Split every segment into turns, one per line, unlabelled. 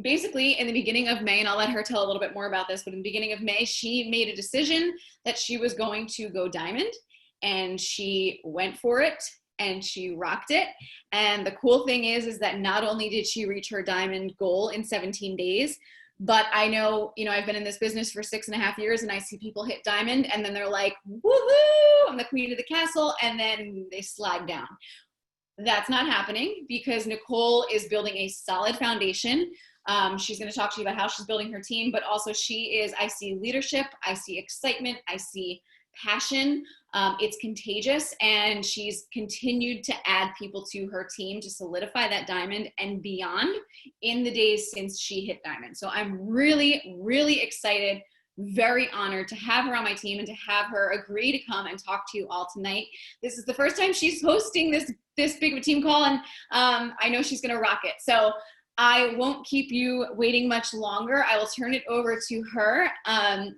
Basically in the beginning of May, and I'll let her tell a little bit more about this, but in the beginning of May, she made a decision that she was going to go diamond, and she went for it and she rocked it. And the cool thing is that not only did she reach her diamond goal in 17 days, but I know, I've been in this business for 6.5 years, and I see people hit diamond and then they're like, woohoo, I'm the queen of the castle, and then they slide down. That's not happening because Nicole is building a solid foundation. She's going to talk to you about how she's building her team, but also I see leadership, I see excitement, I see passion. It's contagious, and she's continued to add people to her team to solidify that diamond and beyond in the days since she hit diamond. So I'm really, really excited, very honored to have her on my team and to have her agree to come and talk to you all tonight. This is the first time she's hosting this big of a team call, and I know she's going to rock it. So I won't keep you waiting much longer. I will turn it over to her.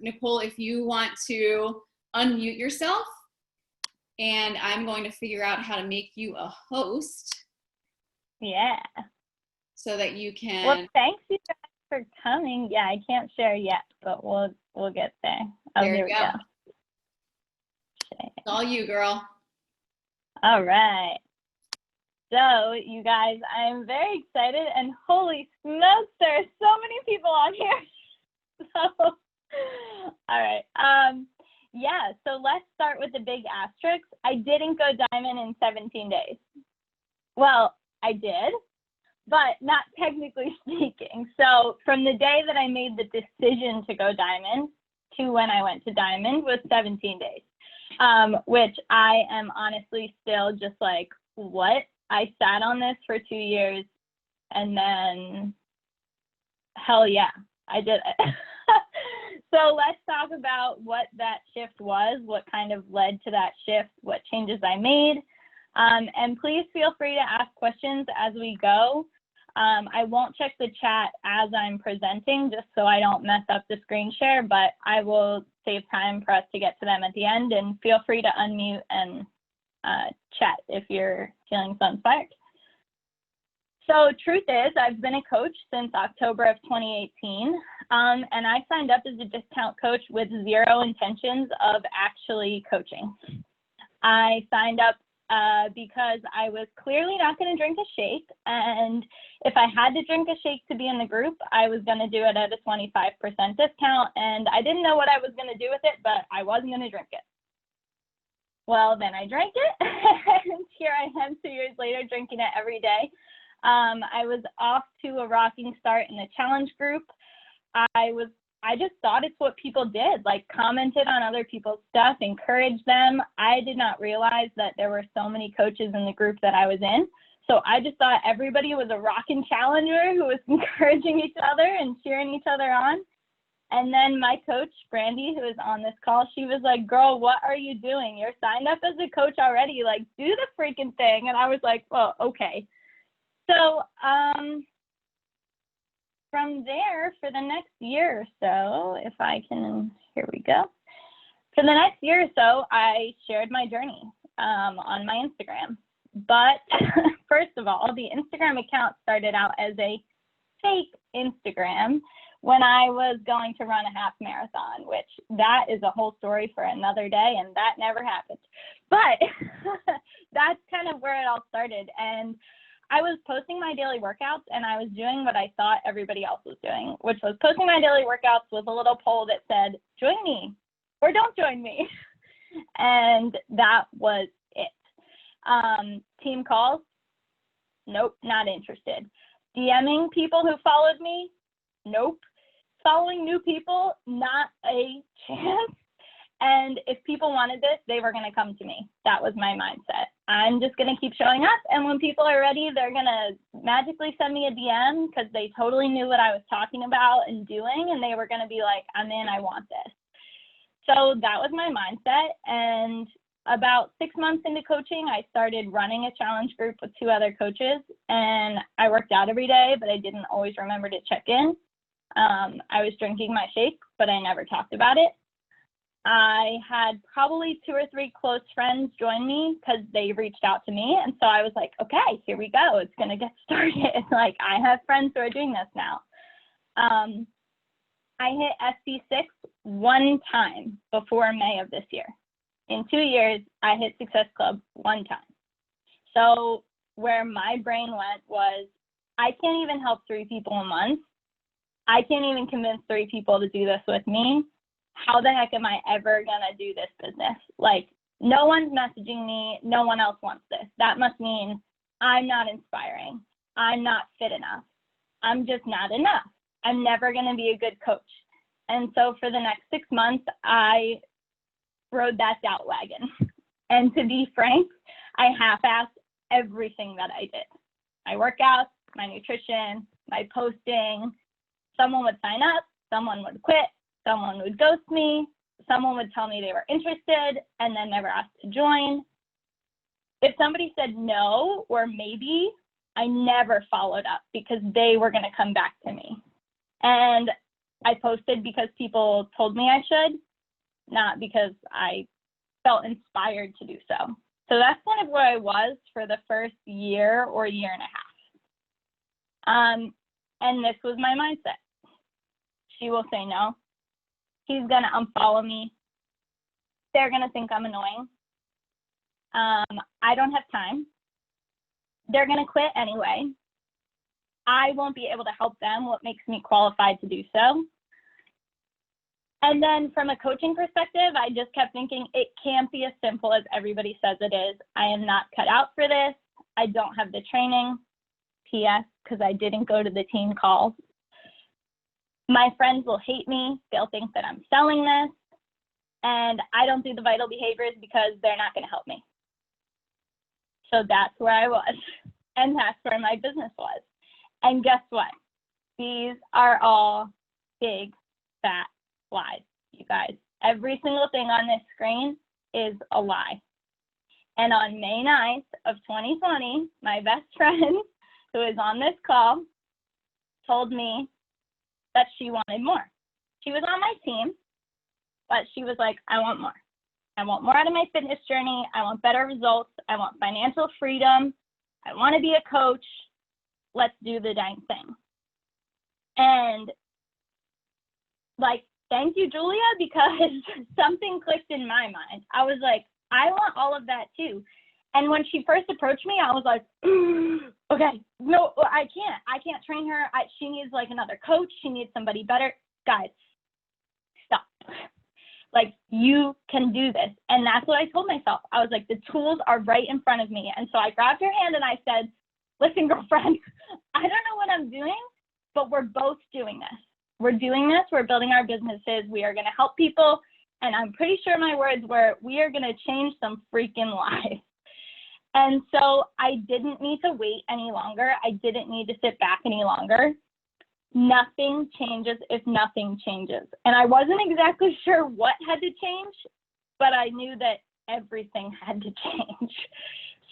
Nicole, if you want to unmute yourself, and I'm going to figure out how to make you a host.
Yeah.
So that you can.
Well, thanks you guys for coming. Yeah, I can't share yet, but we'll get there. Oh,
there
here we go.
It's all you, girl.
All right. So, you guys, I'm very excited, and holy smokes, there are so many people on here. So, all right. Yeah, so let's start with the big asterisk. I didn't go diamond in 17 days. Well, I did, but not technically speaking. So from the day that I made the decision to go diamond to when I went to diamond was 17 days, which I am honestly still just like, what? I sat on this for 2 years, and then hell yeah, I did it. So let's talk about what that shift was, what kind of led to that shift, what changes I made. And please feel free to ask questions as we go. I won't check the chat as I'm presenting just so I don't mess up the screen share, but I will save time for us to get to them at the end, and feel free to unmute and chat if you're feeling so inspired. So truth is, I've been a coach since October of 2018, and I signed up as a discount coach with zero intentions of actually coaching. I signed up because I was clearly not going to drink a shake, and if I had to drink a shake to be in the group, I was going to do it at a 25% discount, and I didn't know what I was going to do with it, but I wasn't going to drink it. Well, then I drank it, and here I am 2 years later drinking it every day. I was off to a rocking start in the challenge group. I just thought it's what people did, like commented on other people's stuff, encouraged them. I did not realize that there were so many coaches in the group that I was in. So I just thought everybody was a rocking challenger who was encouraging each other and cheering each other on. And then my coach, Brandy, who is on this call, she was like, girl, what are you doing? You're signed up as a coach already. Like, do the freaking thing. And I was like, well, okay. So from there, for the next year or so, if I can, here we go. For the next year or so, I shared my journey on my Instagram. But first of all, the Instagram account started out as a fake Instagram when I was going to run a half marathon, which that is a whole story for another day, and that never happened. But that's kind of where it all started. And I was posting my daily workouts, and I was doing what I thought everybody else was doing, which was posting my daily workouts with a little poll that said, join me or don't join me. And that was it. Team calls, nope, not interested. DMing people who followed me, nope. Following new people, not a chance. And if people wanted this, they were going to come to me. That was my mindset. I'm just going to keep showing up. And when people are ready, they're going to magically send me a DM because they totally knew what I was talking about and doing. And they were going to be like, I'm in, I want this. So that was my mindset. And about 6 months into coaching, I started running a challenge group with 2 other coaches. And I worked out every day, but I didn't always remember to check in. I was drinking my shake, but I never talked about it. I had probably 2 or 3 close friends join me because they reached out to me. And so I was like, okay, here we go. It's going to get started. Like, I have friends who are doing this now. I hit SC6 one time before May of this year. In 2 years, I hit Success Club one time. So where my brain went was, I can't even help 3 people a month. I can't even convince 3 people to do this with me. How the heck am I ever gonna do this business? Like, no one's messaging me. No one else wants this. That must mean I'm not inspiring. I'm not fit enough. I'm just not enough. I'm never gonna be a good coach. And so for the next 6 months, I rode that doubt wagon. And to be frank, I half-assed everything that I did. My workouts, my nutrition, my posting. Someone would sign up, someone would quit, someone would ghost me, someone would tell me they were interested and then never asked to join. If somebody said no or maybe, I never followed up because they were going to come back to me. And I posted because people told me I should, not because I felt inspired to do so. So that's kind of where I was for the first year or year and a half. And this was my mindset. She will say no. He's going to unfollow me. They're going to think I'm annoying. I don't have time. They're going to quit anyway. I won't be able to help them. What makes me qualified to do so? And then from a coaching perspective, I just kept thinking it can't be as simple as everybody says it is. I am not cut out for this. I don't have the training. P.S. because I didn't go to the team calls. My friends will hate me. They'll think that I'm selling this. And I don't do the vital behaviors because they're not going to help me. So that's where I was. And that's where my business was. And guess what? These are all big, fat lies, you guys. Every single thing on this screen is a lie. And on May 9th of 2020, my best friend, who is on this call, told me that she wanted more. She was on my team, but she was like, I want more. I want more out of my fitness journey. I want better results. I want financial freedom. I want to be a coach. Let's do the dang thing. And like, thank you, Julia, because something clicked in my mind. I was like, I want all of that too. And when she first approached me, I was like, okay, no, I can't train her. She needs like another coach. She needs somebody better. Guys, stop. Like, you can do this. And that's what I told myself. I was like, the tools are right in front of me. And so I grabbed her hand and I said, listen, girlfriend, I don't know what I'm doing, but we're both doing this. We're doing this. We're building our businesses. We are going to help people. And I'm pretty sure my words were, we are going to change some freaking lives. And so I didn't need to wait any longer. I didn't need to sit back any longer. Nothing changes if nothing changes. And I wasn't exactly sure what had to change, but I knew that everything had to change.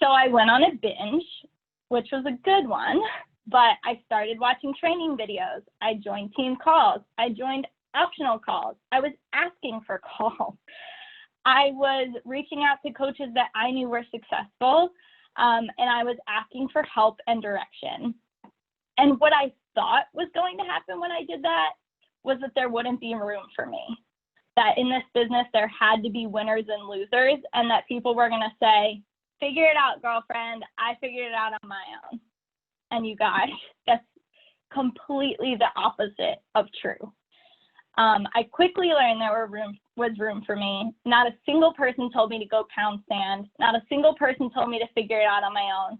So I went on a binge, which was a good one, but I started watching training videos. I joined team calls. I joined optional calls. I was asking for calls. I was reaching out to coaches that I knew were successful, and I was asking for help and direction. And what I thought was going to happen when I did that was that there wouldn't be room for me. That in this business, there had to be winners and losers, and that people were going to say, figure it out, girlfriend. I figured it out on my own. And you guys, that's completely the opposite of true. I quickly learned there was room for me. Not a single person told me to go pound sand. Not a single person told me to figure it out on my own.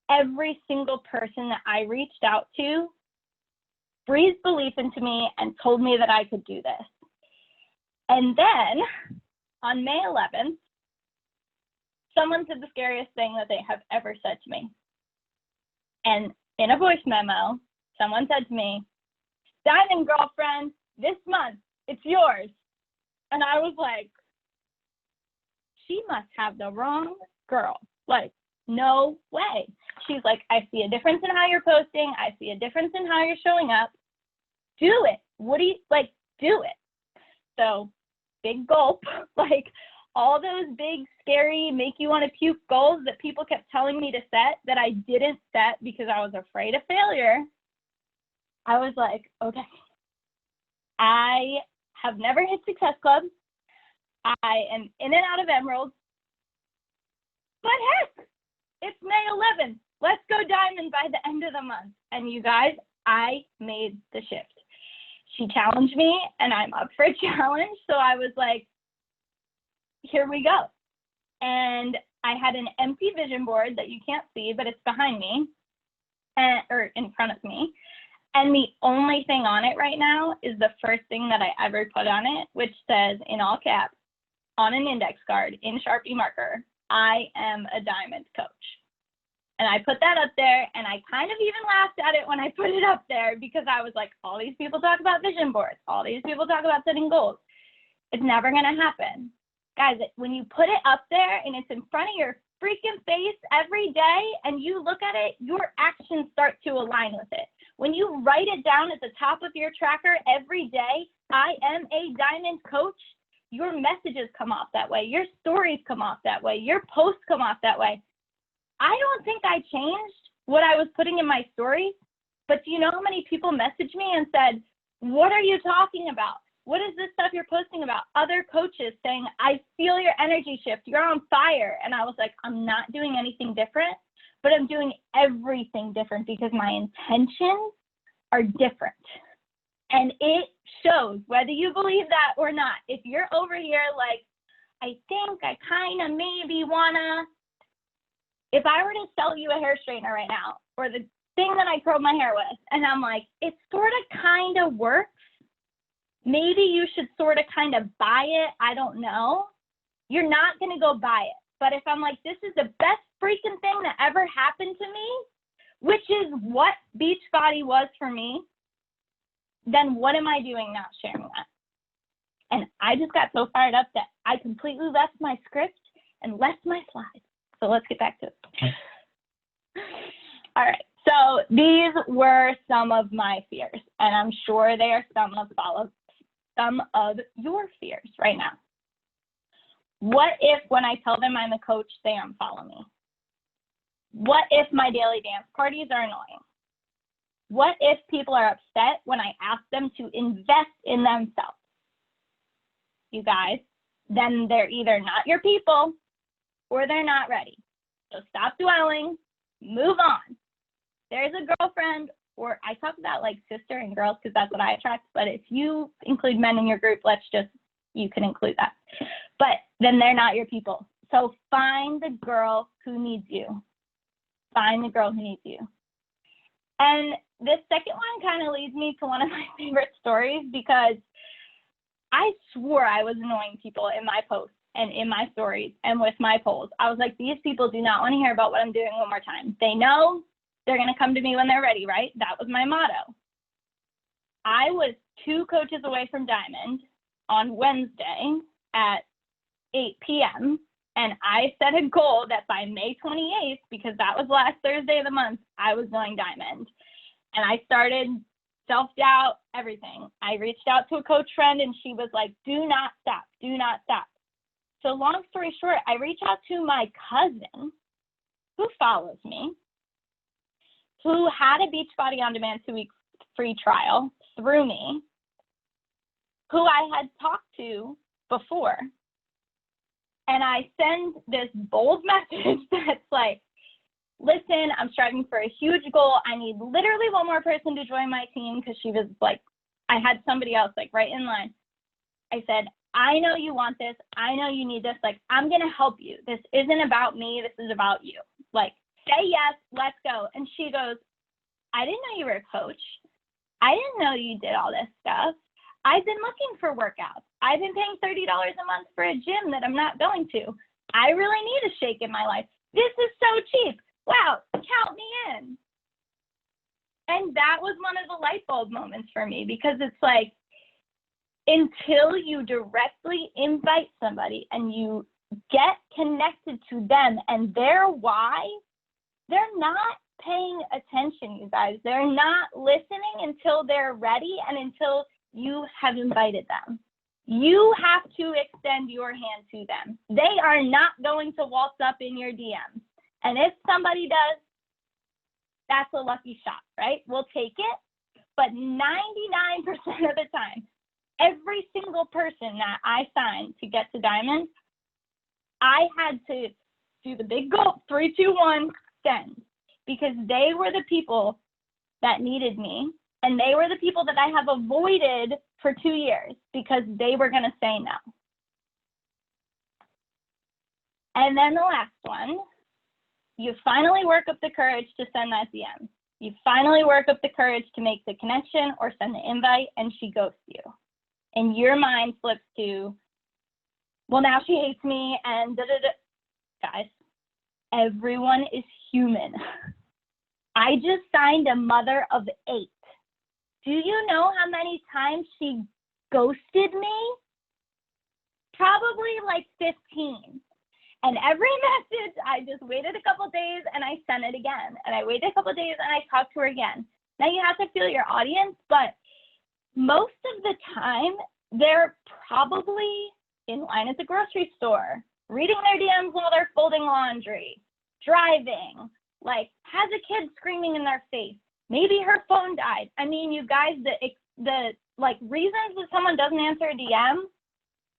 Every single person that I reached out to breathed belief into me and told me that I could do this. And then on May 11th, someone said the scariest thing that they have ever said to me. And in a voice memo, someone said to me, Diamond girlfriend, this month, it's yours. And I was like, she must have the wrong girl. Like, no way. She's like, I see a difference in how you're posting. I see a difference in how you're showing up. Do it. What do you, like, do it. So big gulp, like all those big, scary, make you want to puke goals that people kept telling me to set that I didn't set because I was afraid of failure. I was like, okay, I have never hit Success Club. I am in and out of Emeralds. But heck, it's May 11th. Let's go Diamond by the end of the month. And you guys, I made the shift. She challenged me, and I'm up for a challenge. So I was like, here we go. And I had an empty vision board that you can't see, but it's behind me, or in front of me. And the only thing on it right now is the first thing that I ever put on it, which says in all caps, on an index card, in Sharpie marker, I am a diamond coach. And I put that up there, and I kind of even laughed at it when I put it up there because I was like, all these people talk about vision boards. All these people talk about setting goals. It's never going to happen. Guys, when you put it up there and it's in front of your freaking face every day and you look at it, your actions start to align with it. When you write it down at the top of your tracker every day, I am a diamond coach, your messages come off that way. Your stories come off that way. Your posts come off that way. I don't think I changed what I was putting in my stories, but do you know how many people messaged me and said, what are you talking about? What is this stuff you're posting about? Other coaches saying, I feel your energy shift. You're on fire. And I was like, I'm not doing anything different, but I'm doing everything different because my intentions are different. And it shows whether you believe that or not. If you're over here like, I think I kind of maybe wanna, if I were to sell you a hair straightener right now, or the thing that I curled my hair with, and I'm like, it sort of kind of works, maybe you should sort of kind of buy it, I don't know. You're not going to go buy it. But if I'm like, this is the best freaking thing that ever happened to me, which is what Beachbody was for me, then what am I doing not sharing that? And I just got so fired up that I completely left my script and left my slides. So let's get back to it. All right. So these were some of my fears, and I'm sure they are some of your fears right now. What if when I tell them I'm a coach, they unfollow me? What if my daily dance parties are annoying? What if people are upset when I ask them to invest in themselves? You guys, then they're either not your people or they're not ready. So stop dwelling, move on. There's a girlfriend, or I talk about like sister and girls because that's what I attract, but if you include men in your group, you can include that. But then they're not your people. So find the girl who needs you. Find the girl who needs you. And this second one kind of leads me to one of my favorite stories because I swore I was annoying people in my posts and in my stories and with my polls. I was like, these people do not want to hear about what I'm doing one more time. They know they're going to come to me when they're ready, right? That was my motto. I was 2 coaches away from Diamond on Wednesday at 8 p.m. And I set a goal that by May 28th, because that was last Thursday of the month, I was going Diamond. And I started self-doubt, everything. I reached out to a coach friend and she was like, do not stop, do not stop. So long story short, I reached out to my cousin who follows me, who had a Beachbody On Demand 2-week free trial through me, who I had talked to before. And I send this bold message that's like, listen, I'm striving for a huge goal. I need literally one more person to join my team because she was like, I had somebody else like right in line. I said, I know you want this. I know you need this. Like, I'm going to help you. This isn't about me. This is about you. Like, say yes, let's go. And she goes, I didn't know you were a coach. I didn't know you did all this stuff. I've been looking for workouts. I've been paying $30 a month for a gym that I'm not going to. I really need a shake in my life. This is so cheap. Wow, count me in. And that was one of the light bulb moments for me because it's like, until you directly invite somebody and you get connected to them and their why, they're not paying attention, you guys. They're not listening until they're ready and until you have invited them. You have to extend your hand to them. They are not going to waltz up in your DMs. And if somebody does, that's a lucky shot, right? We'll take it. But 99% of the time, every single person that I signed to get to Diamond, I had to do the big gulp, 3, 2, 1, send, because they were the people that needed me, and they were the people that I have avoided for 2 years because they were going to say no. And then the last one, you finally work up the courage to send that DM. You finally work up the courage to make the connection or send the invite, and she ghosts you. And your mind flips to, well, now she hates me, and da-da-da. Guys, everyone is human. I just signed a mother of 8. Do you know how many times she ghosted me? Probably like 15. And every message, I just waited a couple days and I sent it again. And I waited a couple days and I talked to her again. Now you have to feel your audience, but most of the time, they're probably in line at the grocery store, reading their DMs while they're folding laundry, driving, like has a kid screaming in their face. Maybe her phone died. I mean, you guys, the like reasons that someone doesn't answer a DM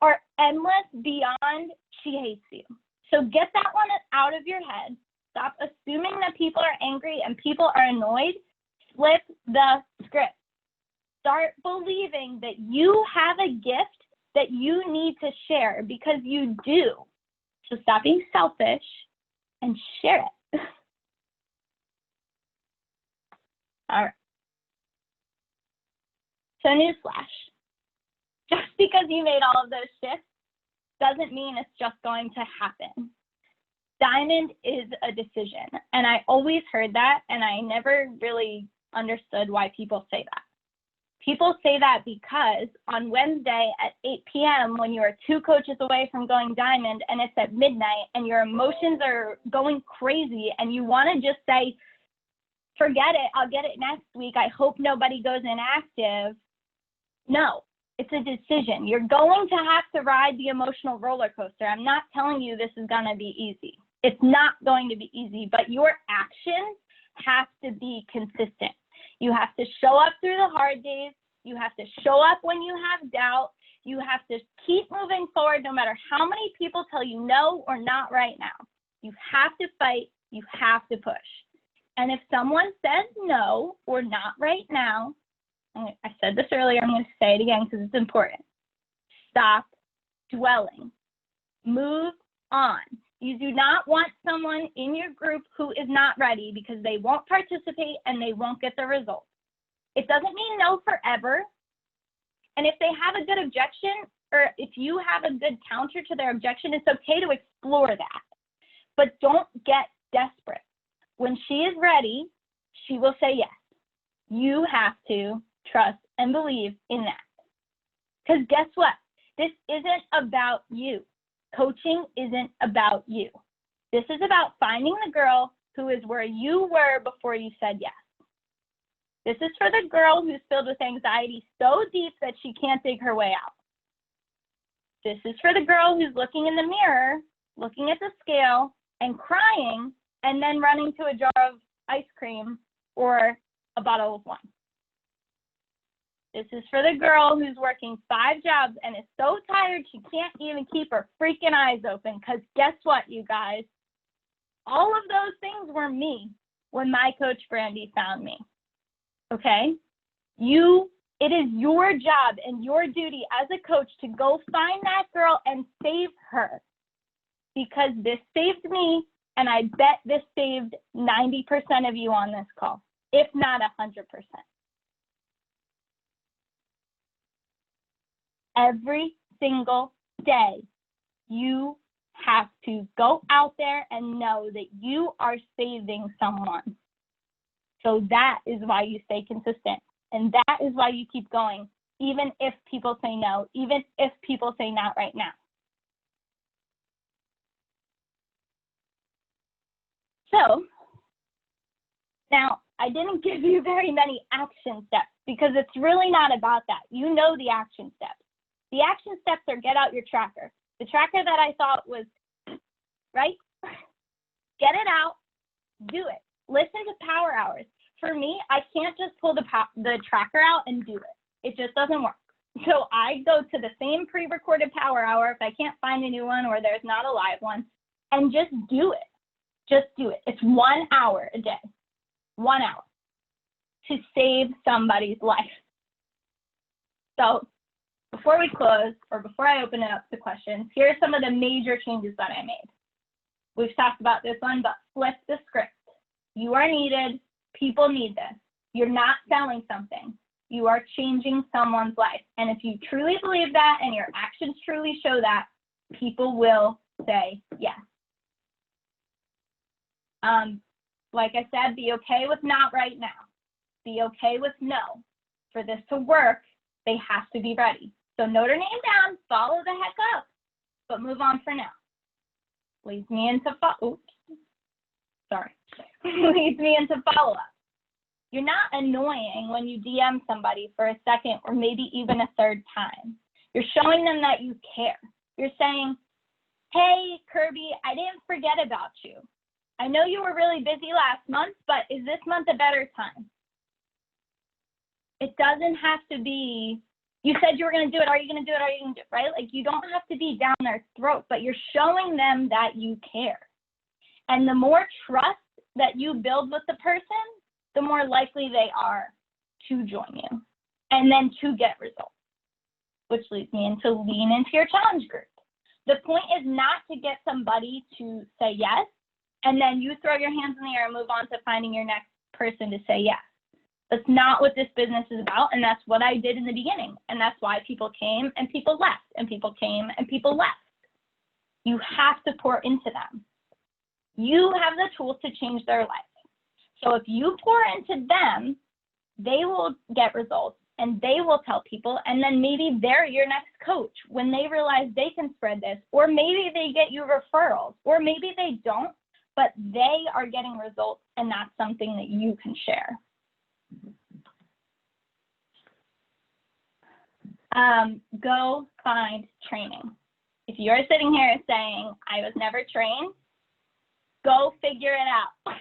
are endless beyond she hates you. So get that one out of your head. Stop assuming that people are angry and people are annoyed. Flip the script. Start believing that you have a gift that you need to share, because you do. So stop being selfish and share it. All right. So newsflash, just because you made all of those shifts doesn't mean it's just going to happen. Diamond is a decision. And I always heard that, and I never really understood why people say that. People say that because on Wednesday at 8 p.m., when you are 2 coaches away from going Diamond and it's at midnight and your emotions are going crazy and you want to just say, forget it, I'll get it next week, I hope nobody goes inactive. No, it's a decision. You're going to have to ride the emotional roller coaster. I'm not telling you this is going to be easy. It's not going to be easy, but your actions have to be consistent. You have to show up through the hard days. You have to show up when you have doubt. You have to keep moving forward no matter how many people tell you no or not right now. You have to fight. You have to push. And if someone says no or not right now, I said this earlier, I'm going to say it again because it's important. Stop dwelling. Move on. You do not want someone in your group who is not ready, because they won't participate and they won't get the results. It doesn't mean no forever. And if they have a good objection, or if you have a good counter to their objection, it's okay to explore that. But don't get desperate. When she is ready, she will say yes. You have to trust and believe in that. Because guess what? This isn't about you. Coaching isn't about you. This is about finding the girl who is where you were before you said yes. This is for the girl who's filled with anxiety so deep that she can't dig her way out. This is for the girl who's looking in the mirror, looking at the scale, and crying, and then running to a jar of ice cream or a bottle of wine. This is for the girl who's working 5 jobs and is so tired she can't even keep her freaking eyes open, because guess what, you guys? All of those things were me when my coach Brandy found me, okay? It is your job and your duty as a coach to go find that girl and save her, because this saved me, and I bet this saved 90% of you on this call, if not 100%. Every single day, you have to go out there and know that you are saving someone. So that is why you stay consistent. And that is why you keep going, even if people say no, even if people say not right now. So now, I didn't give you very many action steps, because it's really not about that. You know the action steps. The action steps are get out your tracker. The tracker that I thought was, right? Get it out, do it. Listen to power hours. For me, I can't just pull the tracker out and do it. It just doesn't work. So I go to the same pre-recorded power hour if I can't find a new one or there's not a live one, and just do it. Just do it. It's 1 hour a day, 1 hour to save somebody's life. So before we close, or before I open it up to questions, here are some of the major changes that I made. We've talked about this one, but flip the script. You are needed. People need this. You're not selling something. You are changing someone's life. And if you truly believe that and your actions truly show that, people will say yes. Like I said, be okay with not right now. Be okay with no. For this to work, they have to be ready. So note her name down, follow the heck up, but move on for now. Leads me into leads me into follow-up. You're not annoying when you DM somebody for a second or maybe even a third time. You're showing them that you care. You're saying, hey, Kirby, I didn't forget about you. I know you were really busy last month, but is this month a better time? It doesn't have to be, you said you were going to do it. Are you going to do it? Are you going to do it? Right? Like, you don't have to be down their throat, but you're showing them that you care. And the more trust that you build with the person, the more likely they are to join you and then to get results, which leads me into lean into your challenge group. The point is not to get somebody to say yes, and then you throw your hands in the air and move on to finding your next person to say yes. That's not what this business is about, and that's what I did in the beginning, and that's why people came and people left, and people came and people left. You have to pour into them. You have the tools to change their life. So if you pour into them, they will get results and they will tell people, and then maybe they're your next coach when they realize they can spread this, or maybe they get you referrals, or maybe they don't, but they are getting results, and that's something that you can share. Go find training. If you're sitting here saying, I was never trained, go figure it out.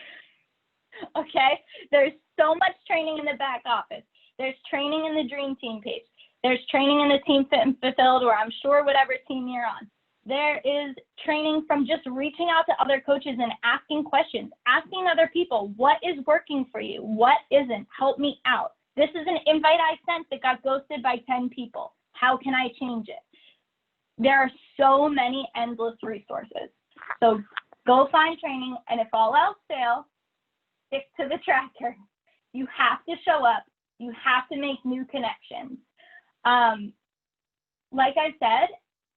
Okay? There's so much training in the back office. There's training in the Dream Team page. There's training in the Team Fit and Fulfilled, or I'm sure whatever team you're on. There is training from just reaching out to other coaches and asking questions, asking other people, what is working for you? What isn't? Help me out. This is an invite I sent that got ghosted by 10 people. How can I change it? There are so many endless resources. So go find training, and if all else fails, stick to the tracker. You have to show up. You have to make new connections. Like I said,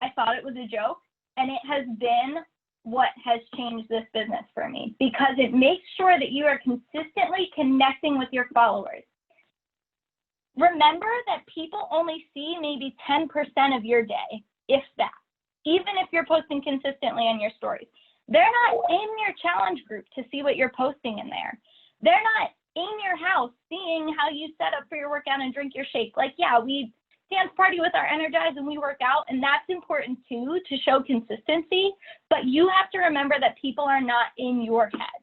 I thought it was a joke, and it has been what has changed this business for me, because it makes sure that you are consistently connecting with your followers. Remember that people only see maybe 10% of your day, if that, even if you're posting consistently on your stories. They're not in your challenge group to see what you're posting in there. They're not in your house seeing how you set up for your workout and drink your shake. Like, yeah, we dance party with our Energize and we work out, and that's important too, to show consistency, but you have to remember that people are not in your head.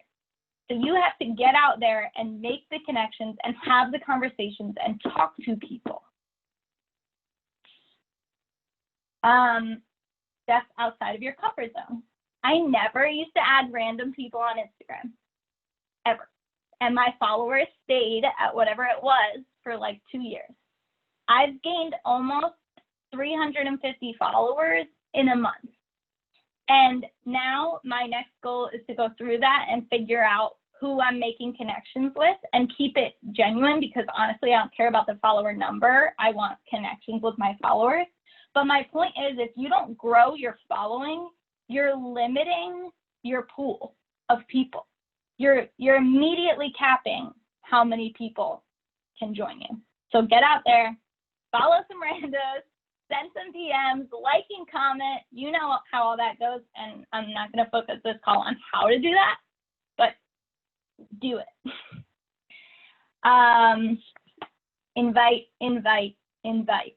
So you have to get out there and make the connections and have the conversations and talk to people. That's outside of your comfort zone. I never used to add random people on Instagram, ever. And my followers stayed at whatever it was for like 2 years. I've gained almost 350 followers in a month. And now my next goal is to go through that and figure out who I'm making connections with and keep it genuine, because honestly, I don't care about the follower number. I want connections with my followers. But my point is, if you don't grow your following, you're limiting your pool of people. You're immediately capping how many people can join you. So get out there, follow some randos, send some DMs, like and comment. You know how all that goes, and I'm not going to focus this call on how to do that, but do it. Invite, invite, invite.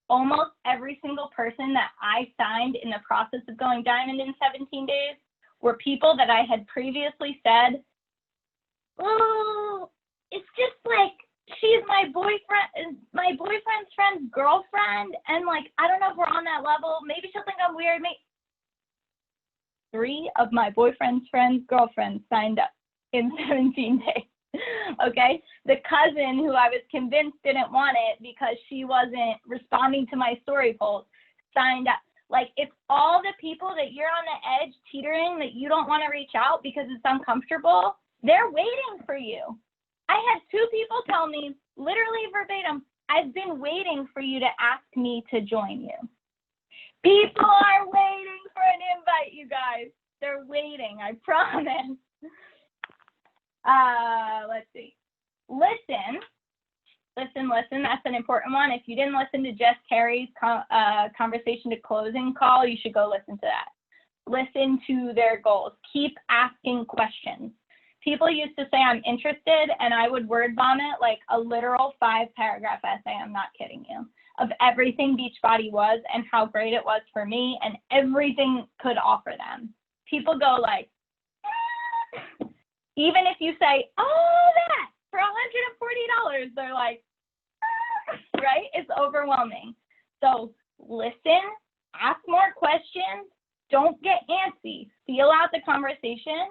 almost every single person that I signed in the process of going diamond in 17 days were people that I had previously said, oh, it's just like, she's my boyfriend's friend's girlfriend, and like, I don't know if we're on that level. Maybe she'll think I'm weird. 3 of my boyfriend's friend's girlfriends signed up in 17 days. Okay? The cousin who I was convinced didn't want it because she wasn't responding to my story polls signed up. Like, it's all the people that you're on the edge teetering that you don't want to reach out because it's uncomfortable. They're waiting for you. I had 2 people tell me, literally verbatim, I've been waiting for you to ask me to join you. People are waiting for an invite, you guys. They're waiting, I promise. Let's see. Listen. That's an important one. If you didn't listen to Jess Carey's conversation to closing call, you should go listen to that. Listen to their goals. Keep asking questions. People used to say, I'm interested, and I would word vomit like a literal 5-paragraph essay, I'm not kidding you, of everything Beachbody was and how great it was for me and everything could offer them. People go like, even if you say, oh, that for $140, they're like, right? It's overwhelming. So listen, ask more questions, don't get antsy, feel out the conversation,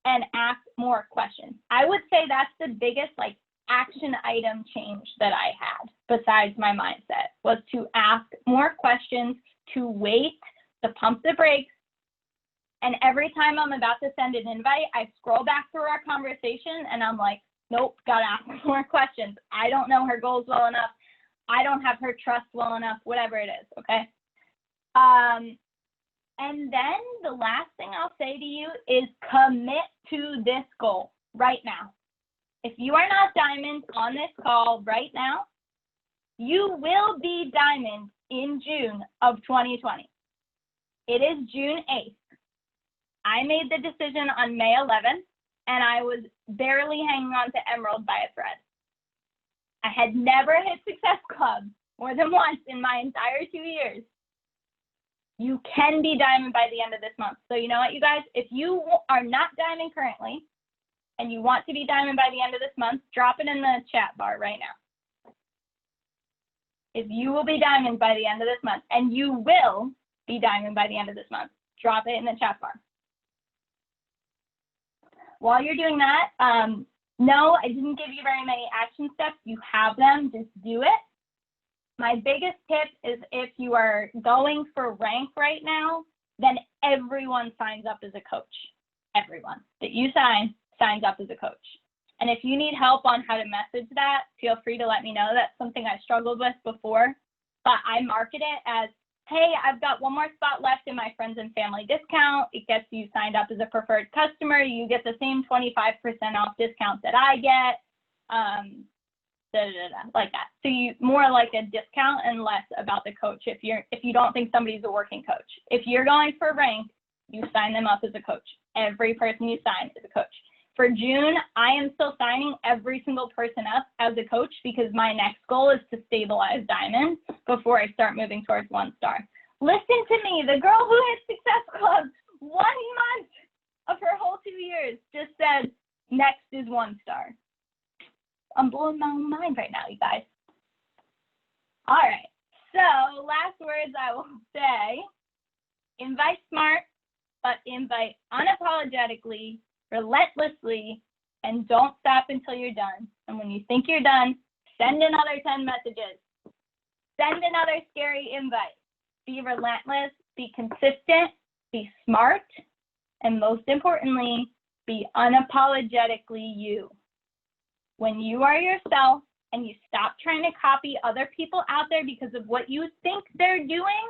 and ask more questions. I would say that's the biggest like action item change that I had besides my mindset, was to ask more questions, to wait, to pump the brakes. And every time I'm about to send an invite, I scroll back through our conversation and I'm like, nope, gotta ask more questions. I don't know her goals well enough. I don't have her trust well enough, whatever it is, okay? And then the last thing I'll say to you is commit to this goal right now. If you are not diamond on this call right now, you will be diamond in June of 2020. It is June 8th. I made the decision on May 11th, and I was barely hanging on to emerald by a thread. I had never hit Success Club more than once in my entire 2 years. You can be diamond by the end of this month. So you know what, you guys? If you are not diamond currently and you want to be diamond by the end of this month, drop it in the chat bar right now. If you will be diamond by the end of this month, and you will be diamond by the end of this month, drop it in the chat bar. While you're doing that, no, I didn't give you very many action steps. You have them, just do it. My biggest tip is if you are going for rank right now, then everyone signs up as a coach. Everyone that you signs up as a coach. And if you need help on how to message that, feel free to let me know. That's something I struggled with before, but I market it as, hey, I've got one more spot left in my friends and family discount. It gets you signed up as a preferred customer. You get the same 25% off discount that I get. Like that. So you more like a discount and less about the coach if you don't think somebody's a working coach. If you're going for rank, you sign them up as a coach. Every person you sign is a coach. For June, I am still signing every single person up as a coach because my next goal is to stabilize diamond before I start moving towards 1-star. Listen to me, the girl who hit Success Club 1 month of her whole 2 years just said, next is 1-star. I'm blowing my own mind right now, you guys. All right, so last words I will say, invite smart, but invite unapologetically, relentlessly, and don't stop until you're done. And when you think you're done, send another 10 messages. Send another scary invite. Be relentless, be consistent, be smart, and most importantly, be unapologetically you. When you are yourself and you stop trying to copy other people out there because of what you think they're doing,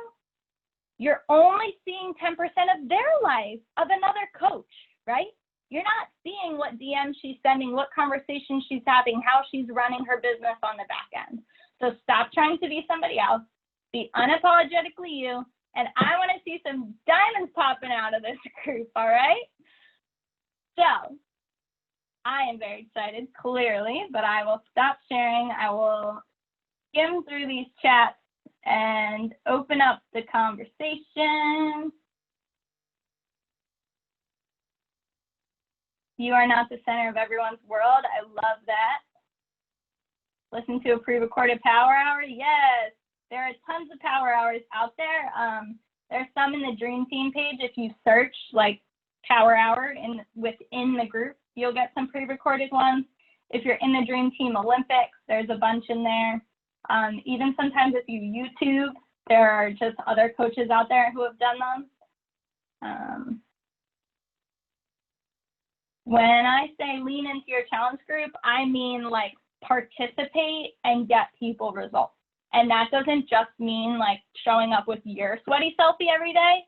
you're only seeing 10% of their life of another coach, right? You're not seeing what DMs she's sending, what conversations she's having, how she's running her business on the back end. So stop trying to be somebody else. Be unapologetically you. And I want to see some diamonds popping out of this group, all right? So I am very excited, clearly, but I will stop sharing. I will skim through these chats and open up the conversation. You are not the center of everyone's world. I love that. Listen to a pre-recorded power hour. Yes, there are tons of power hours out there. There's some in the Dream Team page. If you search like power hour within the group, you'll get some pre-recorded ones. If you're in the Dream Team Olympics, there's a bunch in there. Even sometimes if you YouTube, there are just other coaches out there who have done them. When I say lean into your challenge group, I mean like participate and get people results. And that doesn't just mean like showing up with your sweaty selfie every day.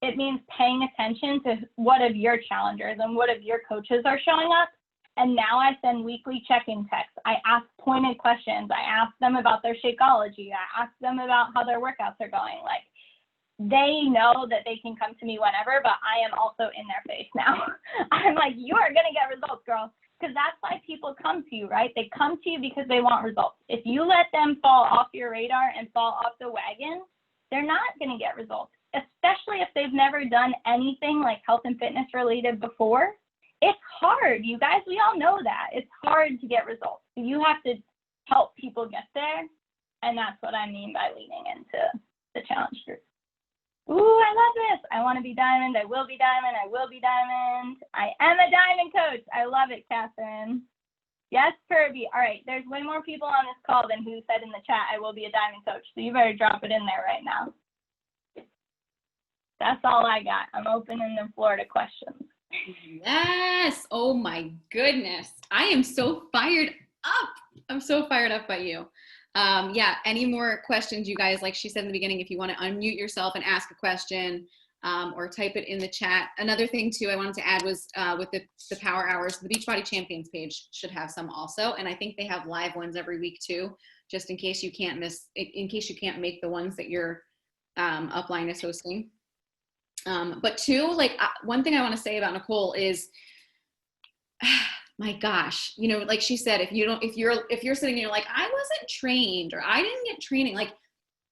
It means paying attention to what of your challengers and what of your coaches are showing up. And now I send weekly check-in texts. I ask pointed questions. I ask them about their Shakeology. I ask them about how their workouts are going. Like, they know that they can come to me whenever, but I am also in their face now. I'm like, you are going to get results, girl. Because that's why people come to you, right? They come to you because they want results. If you let them fall off your radar and fall off the wagon, they're not going to get results, especially if they've never done anything like health and fitness related before. It's hard, you guys. We all know that. It's hard to get results. You have to help people get there. And that's what I mean by leaning into the challenge group. Ooh, I love this. I want to be diamond. I will be diamond. I will be diamond. I am a diamond coach. I love it, Catherine. Yes, Kirby. All right. There's way more people on this call than who said in the chat, I will be a diamond coach. So you better drop it in there right now. That's all I got. I'm opening the floor to questions.
Yes. Oh my goodness. I am so fired up. I'm so fired up by you. Yeah, any more questions, you guys? Like she said in the beginning, if you want to unmute yourself and ask a question or type it in the chat. Another thing too I wanted to add was with the power hours, the Beachbody Champions page should have some also. And I think they have live ones every week too, just in case you can't make the ones that your upline is hosting. But two, like one thing I want to say about Nicole is, my gosh, you know, like she said, if you're sitting and you're like, I wasn't trained or I didn't get training, like,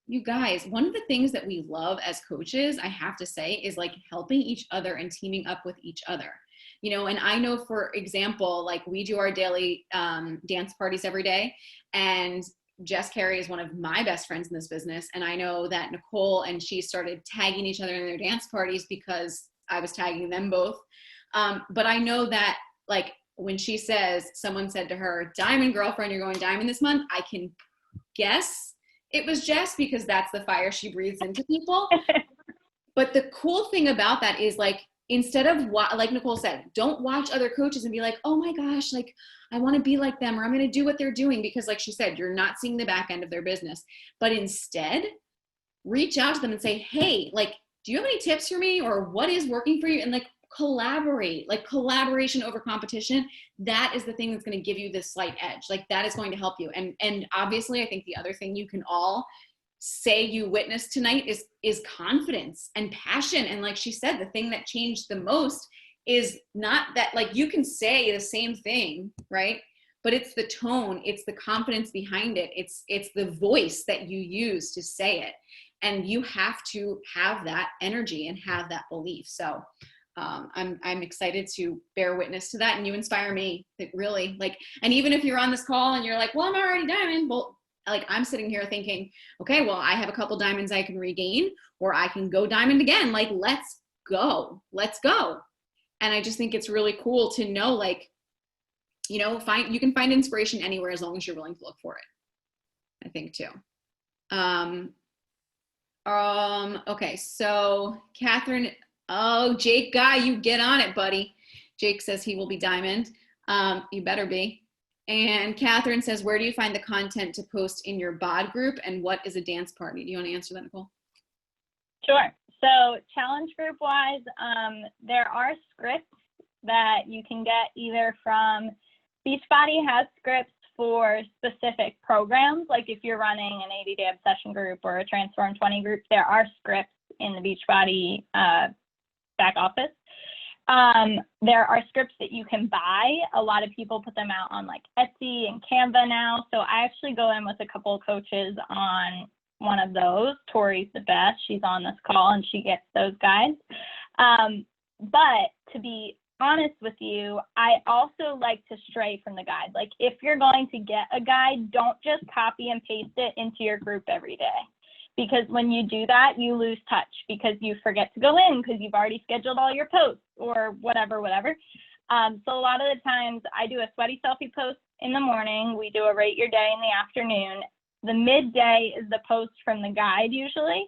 you guys, one of the things that we love as coaches, I have to say, is like helping each other and teaming up with each other, you know. And I know, for example, like we do our daily dance parties every day, and Jess Carey is one of my best friends in this business. And I know that Nicole and she started tagging each other in their dance parties because I was tagging them both. But I know that, like, when she says, someone said to her, diamond girlfriend, you're going diamond this month, I can guess it was Jess, because that's the fire she breathes into people. But the cool thing about that is, like, instead of like Nicole said, don't watch other coaches and be like, oh my gosh, like I want to be like them, or I'm going to do what they're doing, because like she said, you're not seeing the back end of their business. But instead, reach out to them and say, hey, like, do you have any tips for me, or what is working for you? And like, collaborate. Like, collaboration over competition, that is the thing that's going to give you this slight edge. Like, that is going to help you. And obviously, I think the other thing you can all say you witnessed tonight is confidence and passion. And like she said, the thing that changed the most is not that, like, you can say the same thing, right? But it's the tone, it's the confidence behind it, it's the voice that you use to say it. And you have to have that energy and have that belief. So I'm excited to bear witness to that, and you inspire me, that really, like. And even if you're on this call and you're like, well, I'm already diamond, well, like, I'm sitting here thinking, okay, well, I have a couple diamonds I can regain, or I can go diamond again. Like, let's go. And I just think it's really cool to know, like, you know, you can find inspiration anywhere as long as you're willing to look for it, I think too. Okay, so Catherine, oh, Jake Guy, you get on it, buddy. Jake says he will be diamond. You better be. And Catherine says, where do you find the content to post in your bod group, and what is a dance party? Do you want to answer that, Nicole?
Sure. So challenge group wise, there are scripts that you can get either from Beachbody has scripts for specific programs. Like if you're running an 80-day obsession group or a Transform 20 group, there are scripts in the Beachbody back office. There are scripts that you can buy. A lot of people put them out on like Etsy and Canva now. So I actually go in with a couple of coaches on one of those. Tori's the best. She's on this call and she gets those guides. But to be honest with you, I also like to stray from the guide. Like if you're going to get a guide, don't just copy and paste it into your group every day. Because when you do that, you lose touch because you forget to go in because you've already scheduled all your posts or whatever. So a lot of the times I do a sweaty selfie post in the morning. We do a rate your day in the afternoon. The midday is the post from the guide usually.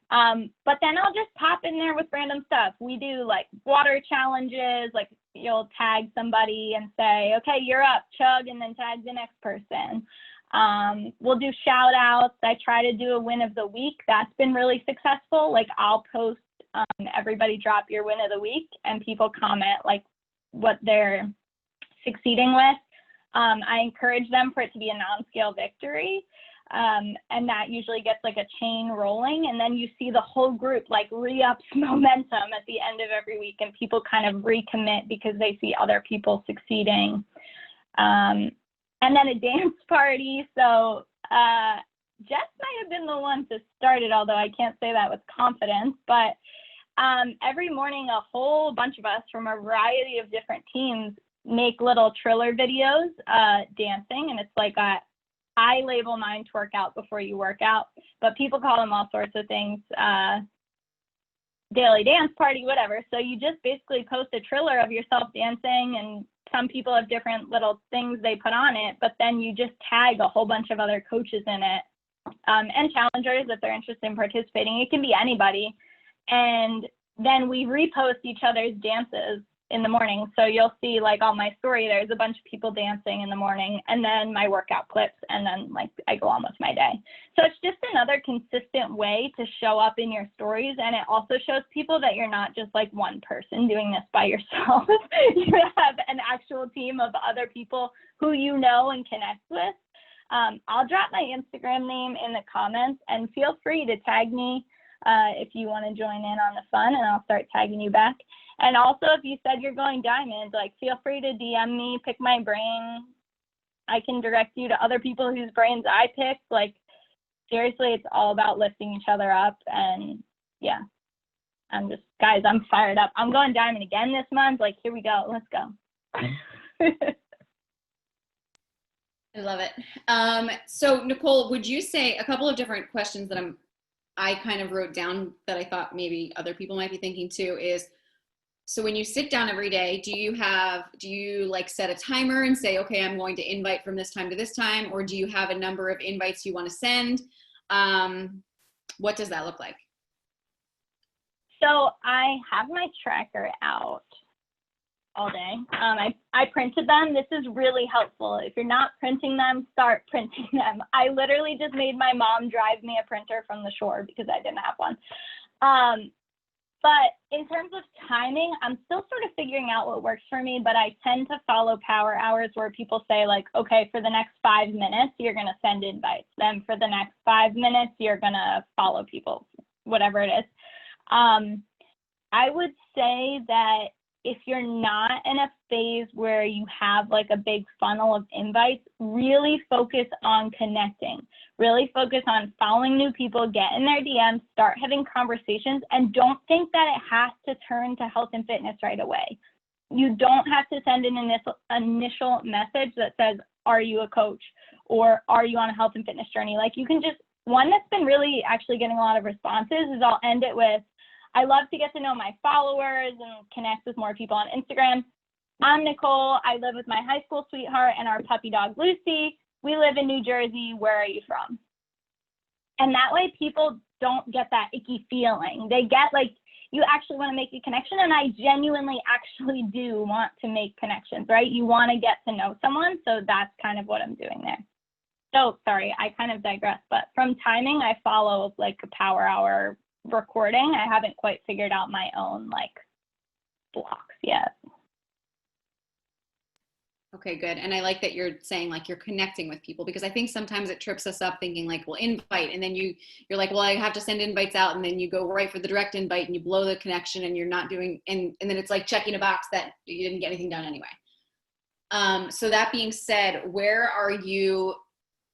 But then I'll just pop in there with random stuff. We do like water challenges, like you'll tag somebody and say, okay, you're up, chug, and then tag the next person. We'll do shout outs. I try to do a win of the week. That's been really successful. Like I'll post, everybody drop your win of the week and people comment like what they're succeeding with. I encourage them for it to be a non-scale victory. And that usually gets like a chain rolling. And then you see the whole group like re-ups momentum at the end of every week and people kind of recommit because they see other people succeeding. And then a dance party. So Jess might have been the one to start it, although I can't say that with confidence. But every morning, a whole bunch of us from a variety of different teams make little Triller videos dancing. And it's like I label mine twerk out before you work out, but people call them all sorts of things, daily dance party, whatever. So you just basically post a Triller of yourself dancing, and some people have different little things they put on it, but then you just tag a whole bunch of other coaches in it, and challengers if they're interested in participating. It can be anybody. And then we repost each other's dances in the morning. So you'll see like on my story, there's a bunch of people dancing in the morning, and then my workout clips, and then like I go on with my day. So it's just another consistent way to show up in your stories. And it also shows people that you're not just like one person doing this by yourself. You have an actual team of other people who you know and connect with. I'll drop my Instagram name in the comments, and feel free to tag me if you want to join in on the fun, and I'll start tagging you back. And also, if you said you're going diamond, like feel free to DM me, pick my brain. I can direct you to other people whose brains I picked. Like seriously, it's all about lifting each other up. And yeah, guys, I'm fired up. I'm going diamond again this month. Like, here we go. Let's go.
I love it. So Nicole, would you say a couple of different questions that I kind of wrote down that I thought maybe other people might be thinking too is, so when you sit down every day, do you like set a timer and say, okay, I'm going to invite from this time to this time, or do you have a number of invites you want to send? What does that look like?
So I have my tracker out all day. I printed them. This is really helpful. If you're not printing them, start printing them. I literally just made my mom drive me a printer from the shore because I didn't have one. But in terms of timing, I'm still sort of figuring out what works for me, but I tend to follow power hours where people say like, okay, for the next 5 minutes, you're going to send invites. Then for the next 5 minutes, you're going to follow people, whatever it is. I would say that if you're not in a phase where you have like a big funnel of invites, really focus on connecting. Really focus on following new people, get in their DMs, start having conversations, and don't think that it has to turn to health and fitness right away. You don't have to send an initial message that says, are you a coach? Or are you on a health and fitness journey? Like you can just, one that's been really actually getting a lot of responses is I'll end it with, I love to get to know my followers and connect with more people on Instagram. I'm Nicole. I live with my high school sweetheart and our puppy dog, Lucy. We live in New Jersey. Where are you from? And that way people don't get that icky feeling. They get like, you actually want to make a connection. And I genuinely actually do want to make connections, right? You want to get to know someone. So that's kind of what I'm doing there. So sorry, I kind of digress, but from timing, I follow like a power hour recording. I haven't quite figured out my own like blocks yet.
Okay, good. And I like that you're saying like you're connecting with people, because I think sometimes it trips us up thinking like, well, invite, and then you're like, well, I have to send invites out, and then you go right for the direct invite and you blow the connection and you're not doing, and then it's like checking a box that you didn't get anything done anyway. So that being said, where are you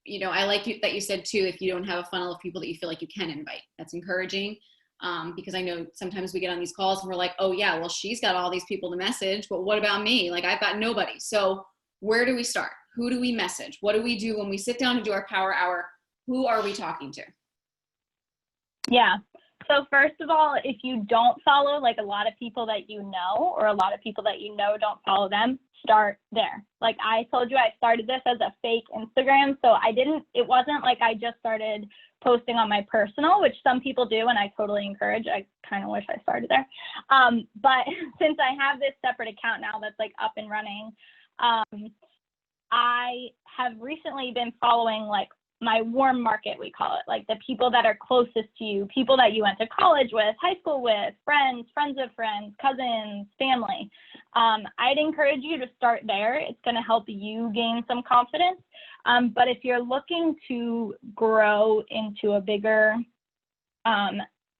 I like that you said too, if you don't have a funnel of people that you feel like you can invite, that's encouraging. Because I know sometimes we get on these calls and we're like, oh yeah, well, she's got all these people to message, but what about me? Like, I've got nobody. So where do we start? Who do we message? What do we do when we sit down to do our power hour? Who are we talking to?
Yeah. So first of all, if you don't follow like a lot of people that you know, or a lot of people that you know don't follow them, start there. Like I told you, I started this as a fake Instagram. So it wasn't like I just started posting on my personal, which some people do, and I totally encourage. I kind of wish I started there. But since I have this separate account now that's like up and running, I have recently been following like my warm market, we call it, like the people that are closest to you, people that you went to college with, high school with, friends, friends of friends, cousins, family. I'd encourage you to start there. It's going to help you gain some confidence. But if you're looking to grow into a bigger,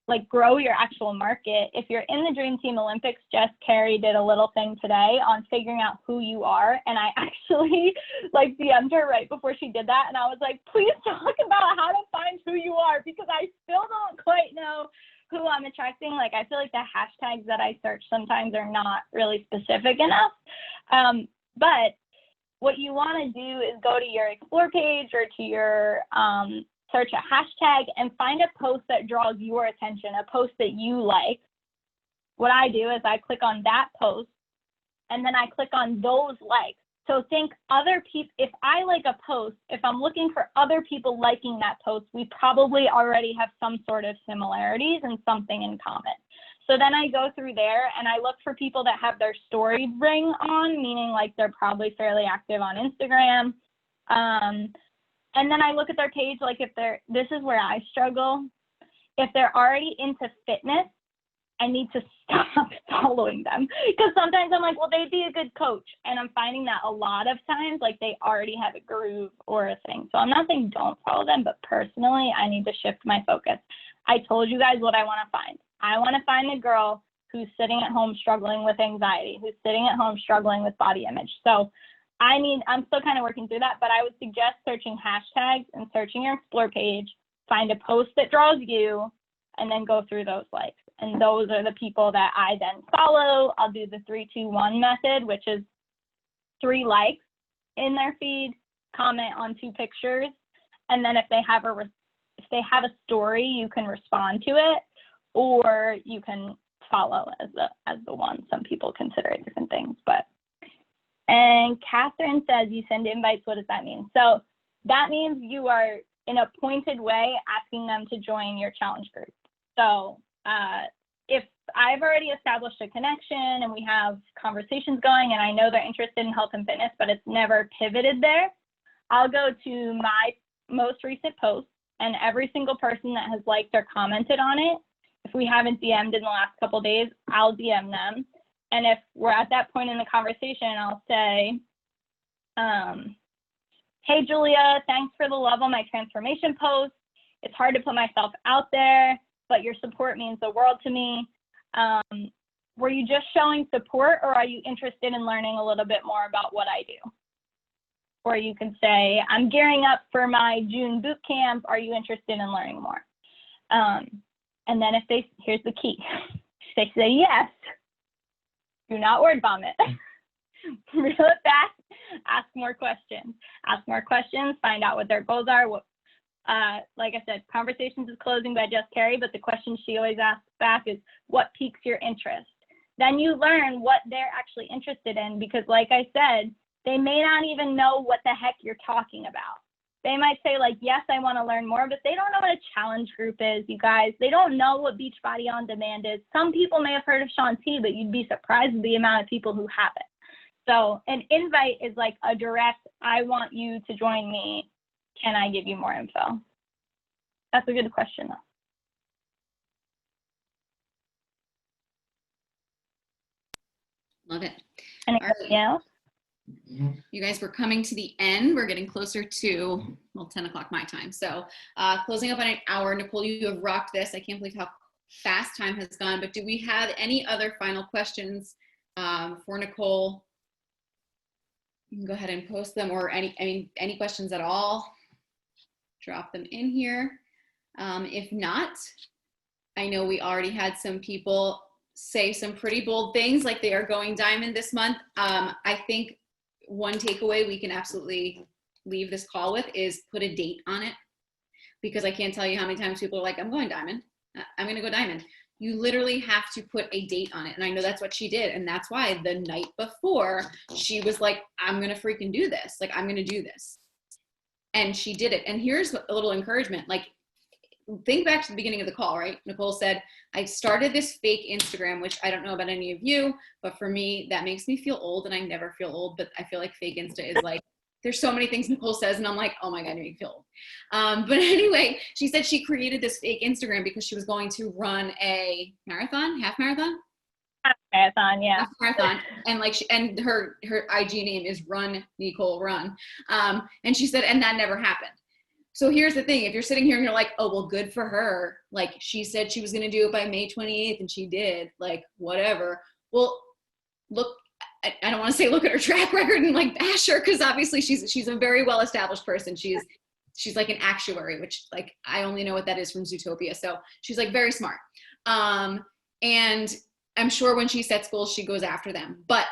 like grow your actual market, if you're in the Dream Team Olympics, Jess Carey did a little thing today on figuring out who you are. And I actually like DM'd her right before she did that. And I was like, please talk about how to find who you are, because I still don't quite know who I'm attracting. Like, I feel like the hashtags that I search sometimes are not really specific enough. But what you want to do is go to your explore page or to your search a hashtag and find a post that draws your attention, a post that you like. What I do is I click on that post and then I click on those likes. So think other people, if I like a post, if I'm looking for other people liking that post, we probably already have some sort of similarities and something in common. So then I go through there and I look for people that have their story ring on, meaning like they're probably fairly active on Instagram. And then I look at their page, like this is where I struggle. If they're already into fitness, I need to stop following them, because sometimes I'm like, well, they'd be a good coach. And I'm finding that a lot of times, like they already have a groove or a thing. So I'm not saying don't follow them, but personally, I need to shift my focus. I told you guys what I want to find. I want to find a girl who's sitting at home struggling with anxiety, who's sitting at home struggling with body image. So I'm still kind of working through that, but I would suggest searching hashtags and searching your explore page, find a post that draws you, and then go through those likes. And those are the people that I then follow. I'll do the 3-2-1 method, which is 3 likes in their feed, comment on 2 pictures, and then if they have a story, you can respond to it, or you can follow as the one. Some people consider it different things, but. And Catherine says you send invites. What does that mean? So that means you are in a pointed way asking them to join your challenge group. So if I've already established a connection and we have conversations going and I know they're interested in health and fitness, but it's never pivoted there, I'll go to my most recent post, and every single person that has liked or commented on it, if we haven't DM'd in the last couple of days, I'll DM them. And if we're at that point in the conversation, I'll say, hey, Julia, thanks for the love on my transformation post. It's hard to put myself out there, but your support means the world to me. Were you just showing support, or are you interested in learning a little bit more about what I do? Or you can say, I'm gearing up for my June boot camp. Are you interested in learning more? And then here's the key. If they say yes, do not word vomit. Reel it back. Ask more questions. Ask more questions. Find out what their goals are. Like I said, Conversations is Closing by Jess Carey, but the question she always asks back is, what piques your interest? Then you learn what they're actually interested in, because like I said, they may not even know what the heck you're talking about. They might say like, yes, I want to learn more, but they don't know what a challenge group is, you guys. They don't know what Beachbody On Demand is. Some people may have heard of Shaun T, but you'd be surprised at the amount of people who haven't. So an invite is like a direct, I want you to join me. Can I give you more info? That's a good question, though.
Love it.
Anything else?
You guys, we're coming to the end. We're getting closer to, 10 o'clock my time. So closing up on an hour. Nicole, you have rocked this. I can't believe how fast time has gone, but do we have any other final questions for Nicole? You can go ahead and post them, or any questions at all. drop them in here. If not, I know we already had some people say some pretty bold things like they are going diamond this month. I think one takeaway we can absolutely leave this call with is put a date on it, because I can't tell you how many times people are like, I'm going diamond. I'm going to go diamond. You literally have to put a date on it. And I know that's what she did. And that's why the night before she was like, I'm going to freaking do this. Like, I'm going to do this. And she did it. And here's a little encouragement. Like, think back to the beginning of the call, right? Nicole said, I started this fake Instagram, which I don't know about any of you, but for me, that makes me feel old, and I never feel old, but I feel like fake Insta is like, there's so many things Nicole says, and I'm like, oh my God, you make me feel old. But anyway, she said she created this fake Instagram because she was going to run a marathon, half marathon?
Marathon, yeah.
Half marathon. And like, and her IG name is Run Nicole Run. And she said, and that never happened. So here's the thing. If you're sitting here and you're like, oh, well, good for her. Like, she said she was going to do it by May 28th and she did, like, whatever. Well, look, I don't want to say look at her track record and like bash her, because obviously she's a very well-established person. She's like an actuary, which like I only know what that is from Zootopia. So she's like very smart. And I'm sure when she sets goals, she goes after them. But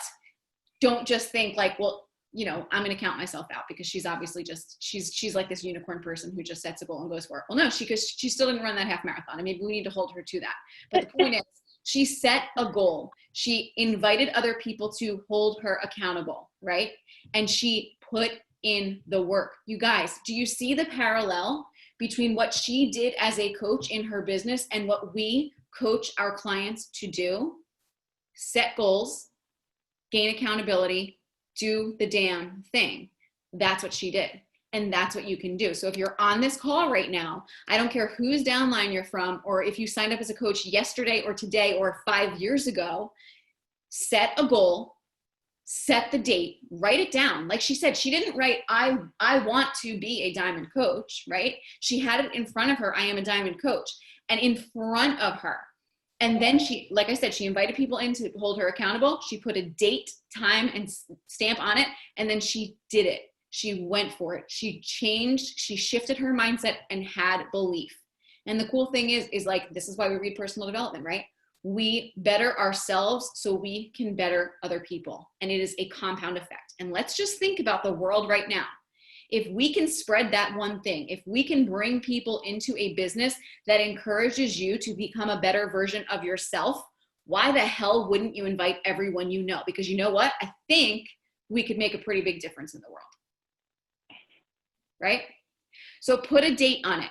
don't just think like, well, you know, I'm going to count myself out, because she's obviously just, she's like this unicorn person who just sets a goal and goes for it. Well, no, because she still didn't run that half marathon, and maybe we need to hold her to that. But the point is, she set a goal. She invited other people to hold her accountable, right? And she put in the work. You guys, do you see the parallel between what she did as a coach in her business and what we coach our clients to do? Set goals, gain accountability, do the damn thing. That's what she did. And that's what you can do. So if you're on this call right now, I don't care whose downline you're from, or if you signed up as a coach yesterday or today or 5 years ago, set a goal, set the date, write it down. Like she said, she didn't write, I want to be a diamond coach, right? She had it in front of her, I am a diamond coach, and in front of her. And then she, like I said, she invited people in to hold her accountable. She put a date, time, and stamp on it. And then she did it. She went for it. She changed, she shifted her mindset and had belief. And the cool thing is like, this is why we read personal development, right? We better ourselves so we can better other people. And it is a compound effect. And let's just think about the world right now. If we can spread that one thing, if we can bring people into a business that encourages you to become a better version of yourself, why the hell wouldn't you invite everyone you know? Because you know what? I think we could make a pretty big difference in the world. Right? So put a date on it.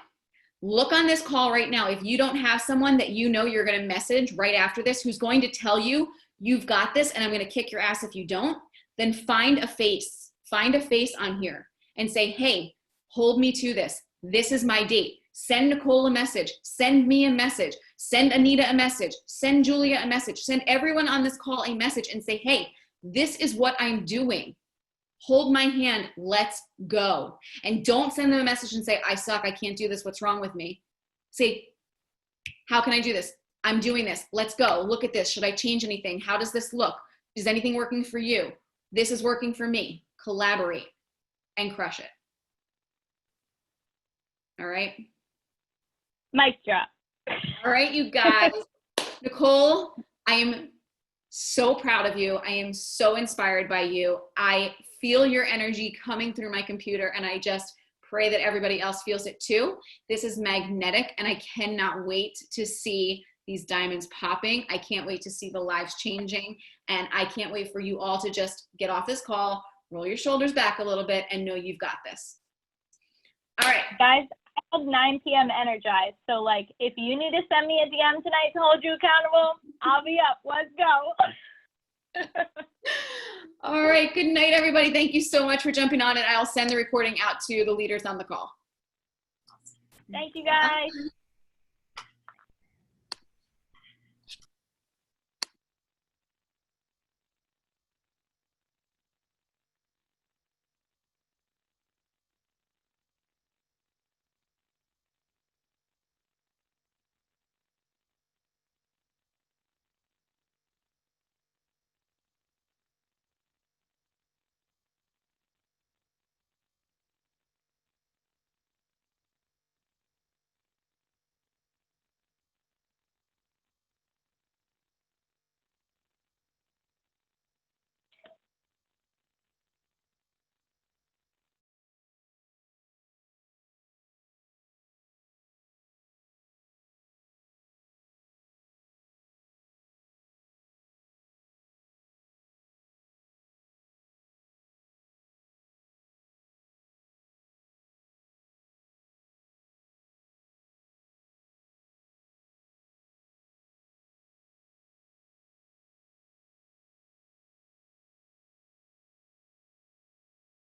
Look on this call right now. If you don't have someone that you know you're going to message right after this who's going to tell you, you've got this and I'm going to kick your ass if you don't, then find a face. Find a face on here and say, hey, hold me to this. This is my date. Send Nicole a message. Send me a message. Send Anita a message. Send Julia a message. Send everyone on this call a message and say, hey, this is what I'm doing. Hold my hand, let's go. And don't send them a message and say, I suck, I can't do this, what's wrong with me? Say, how can I do this? I'm doing this, let's go. Look at this, should I change anything? How does this look? Is anything working for you? This is working for me. Collaborate and crush it. All right?
Mic drop.
All right, you guys. Nicole, I am so proud of you. I am so inspired by you. I feel your energy coming through my computer, and I just pray that everybody else feels it too. This is magnetic, and I cannot wait to see these diamonds popping. I can't wait to see the lives changing, and I can't wait for you all to just get off this call, roll your shoulders back a little bit, and know you've got this. All right.
Guys, I have 9 p.m. energized, so like if you need to send me a DM tonight to hold you accountable, I'll be up. Let's go.
All right. Good night, everybody. Thank you so much for jumping on, and I'll send the recording out to the leaders on the call.
Thank you, guys.